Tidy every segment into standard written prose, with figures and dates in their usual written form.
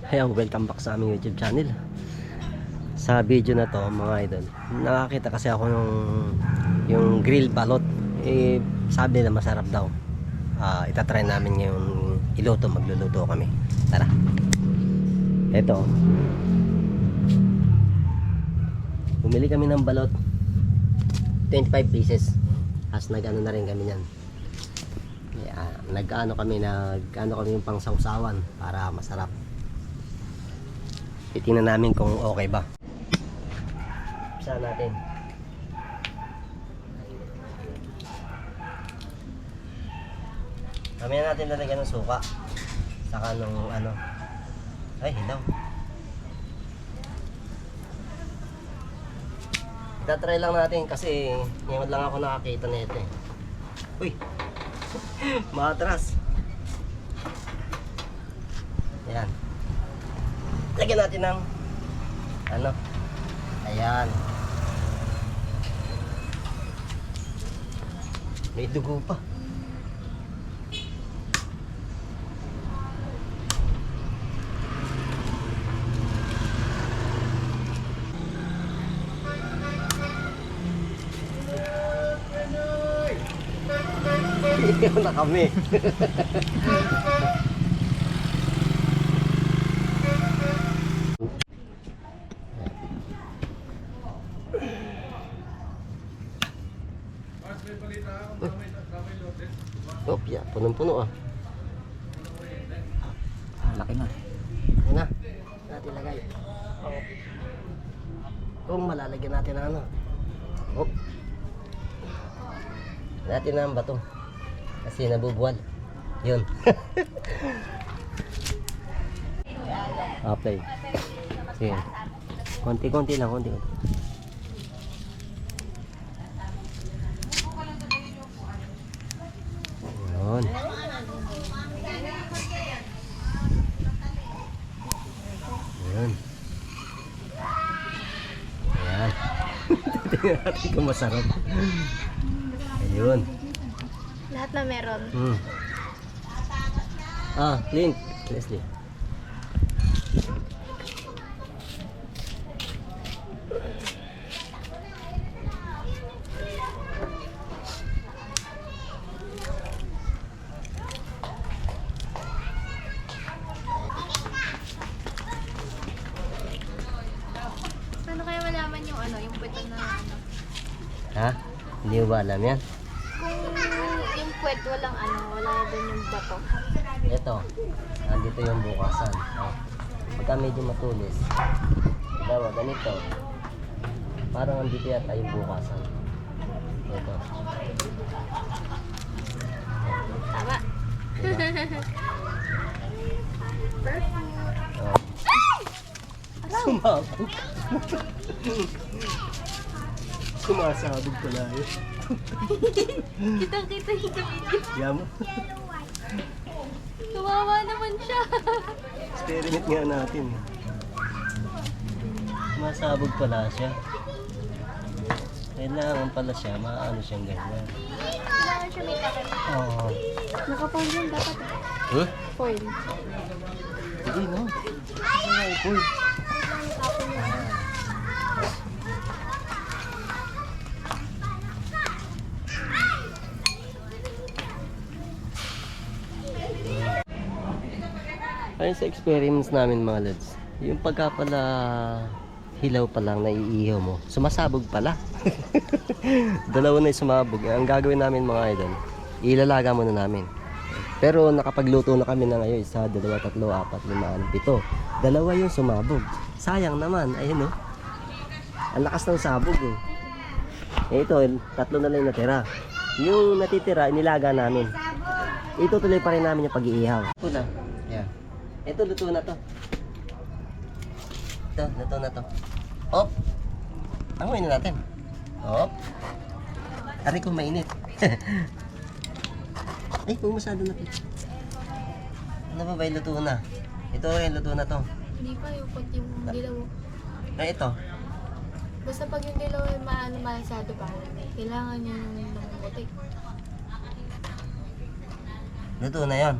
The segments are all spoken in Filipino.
Ayan, welcome back sa aming YouTube channel. Sa video na to mga idol, nakakita kasi ako yung grill balot. Sabi nila masarap daw. Itatry namin ngayon iluto, magluluto kami. Tara. Ito. Bumili kami ng balot. 25 pieces. As nag-ano na rin kami niyan. Nag-ano kami yung pang sausawan para masarap. Titingnan namin kung okay ba. Saan natin? Kami natin lalagyan ng suka. Saka nung ano. Ay, hilaw. Itatry lang natin kasi ngayon lang ako nakakita nito eh. Uy! Matras. Ayan. Lagyan natin ng ano. Ayan. May dugo pa. Iyon na kami. Opya, punong-puno ah. Laki na. Laki na. Natin lagay. Kung malalagyan natin ng ano. Hop. Natin na ang bato. Kasi nabubuwal. Yun. Play. Sige. Konti-konti lang, konti-konti. Yun. Yun. Ayan. Tingnan natin kung masarap. Ayun. Lahat na meron. Link. Leslie. Paano kaya malaman yung ano, yung puwet na ano? Ha? Hindi mo ba alam yan? Kung yung puwet walang ano, wala doon yung bato. Ito. Nandito yung bukasan. Pagka medyo matulis. Dawa, ganito. Parang nandito yata yung bukasan. Ito. Tama. Diba? Perfect. Sumabog. Sumasabog pala yun. Kitang-kita yung video. Yan mo. Kawawa naman siya. Experiment nga natin. Sumasabog pala siya. Kailangan pala siya, maano siyang ganyan. Kailangan siya may takip. Oo. Naka-foil yun dapat. Huh? Foil. Hindi no. Ay, cool. Ayun sa experience namin mga lads, yung pagka pala hilaw pa lang naiihaw mo, sumasabog pala. Dalawa na yung sumabog. Ang gagawin namin mga idol, ilalaga muna namin. Pero nakapagluto na kami na ngayon, 1, 2, 3, 4, 5, 6. Dalawa yung sumabog. Sayang naman, ayun oh. Ang lakas ng sabog eh. Ito, 3 na lang natira. Yung natitira, inilaga namin. Itutuloy pa rin namin yung pag-iihaw. Ito na. Yan. Ito, luto na to. Ito, luto na to. Op! Anguin na natin. Op! Aray kong mainit. Ay, kung masyado na to. Ano ba ba yung luto na? Ito rin, luto na to. Hindi pa yung pag yung dilaw. Ay, ito. Basta pag yung dilaw ay malasado pa, kailangan niya yung mamutik. Luto na yon.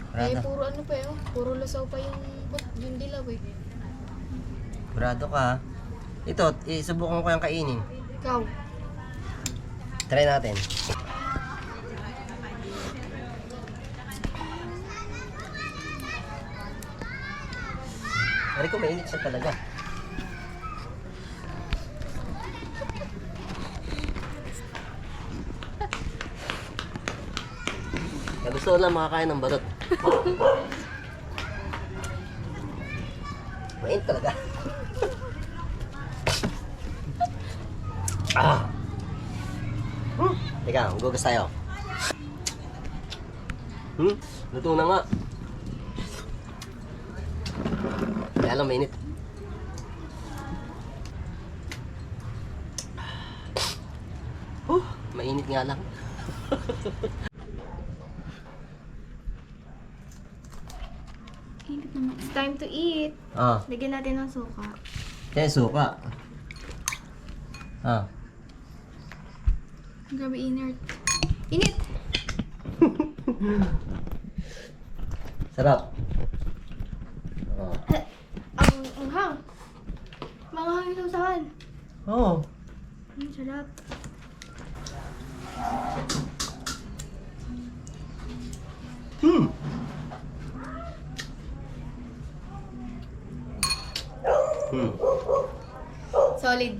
Eh, Kurado. puro ano pa yun. Puro lasaw pa yung dilaw eh. Kurado ka. Ito, isubukan ko yung kainin. Ikaw. Try natin. Ari ko mainit siya talaga. Kaya gusto ko lang makakain ng balot. Mainit talaga. Ah! Teka, gugas tayo. Luto na nga. Kaya lang mainit. Mainit nga lang. Init naman. It's time to eat. Ah, Lagyan natin ng suka. kaya suka. Ah. Grabe inert. Init! Sarap. Oh. Ang hang. Mga hangin sa usahan. Oh. Sarap. Hmm. Hmm. Solid.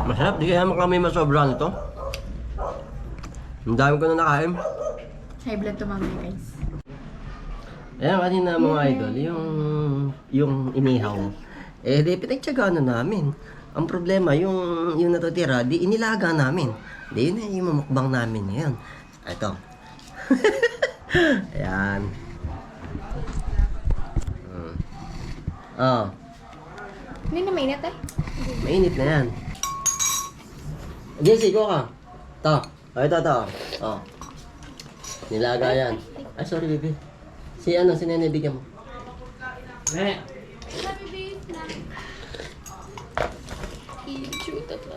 Masarap, di kaya kami masobra nito. Ang dami ko na nakain. High blood to mamaya guys. Ayan, kanina mga idol, yung inihaw. Eh, di pinagtsagaan na namin. Ang problema, yung natutira, di inilaga namin. Di yun na yung mamukbang namin ngayon. Ito. Ayan. Oh, Hindi na mainit eh. mainit na yan. Jesse, go ka. Ito. Oh, ito. Oh. Nilaga yan. Ay, sorry, baby. Si Nene, bigyan mo. Ne. Ichuta pa.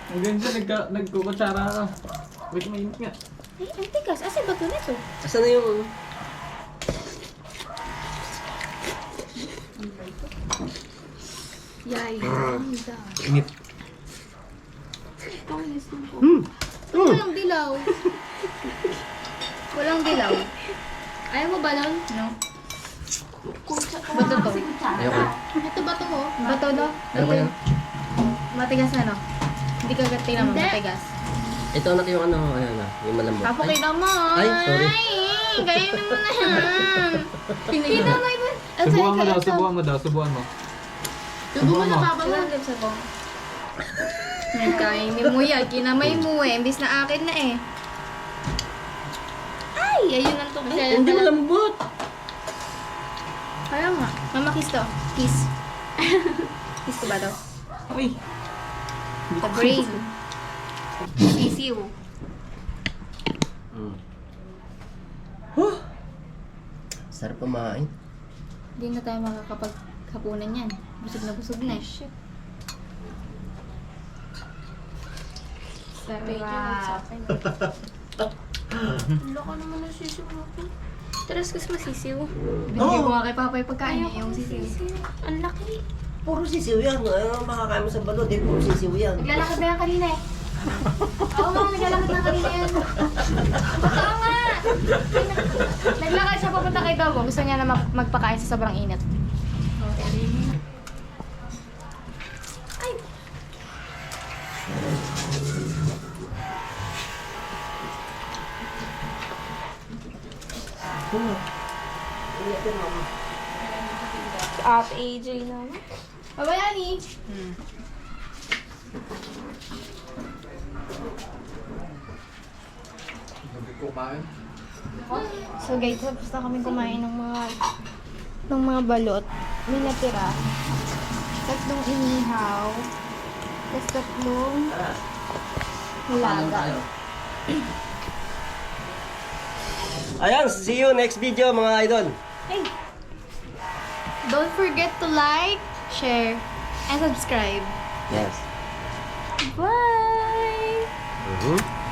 Hanggang dyan, nagkukutsara ka. Wait, mainit nga. Eh, ang tigas. Asa ba ito nito? Asan na yung... Yay. Ang da. Init. Walang dilaw. Walang dilaw. Ayaw mo balon? No. Bato to. Ayoko. Ito bato mo? Bato no? Ayoko yan. Matigas na no? Hindi ka gati naman matigas. Ito na yung ano, ayan na, yung malambot. Papakita mo. Ay, sorry. Ay, kainin mo na yan. Kita mo iba. Subuhan mo daw. Subuhan mo na babawal. Kainin mo yan. Kinamay mo eh. Imbis na akin na eh. Ay, ayun ang tumis. Hindi malambot. Kaya nga. Mama, kiss to. Kiss. Kiss ko ba to? Uy. The brain. Sisiw. Sarap kumain. Hindi na tayo makakapaghapunan yan. Busog na busog na. Shit. Sarap. Wala ka naman ng sisiw mo ko. Taras kas masisiw. Binigay ko nga kay Papa yung pagkain niya, yung sisiw. Ang laki. Puro sisiw yan. Ano makakain mo sa balot eh, puro sisiw yan. Naglalakad na yan kanina eh. Oo nga, naglalakad na kanina yan. Oo nga! Naglakad siya papunta kay Dogo. Gusto niya na magpakain sa sobrang init. Ay! At AJ naman. Babayani! Kumain. So guys, tapos na kami kumain ng mga balot. May natira. Tatlong inihaw. Tapos tatlong nilaga. Ayan, see you next video mga idol. Hey! Don't forget to like, share, and subscribe. Yes. Bye! Mhm.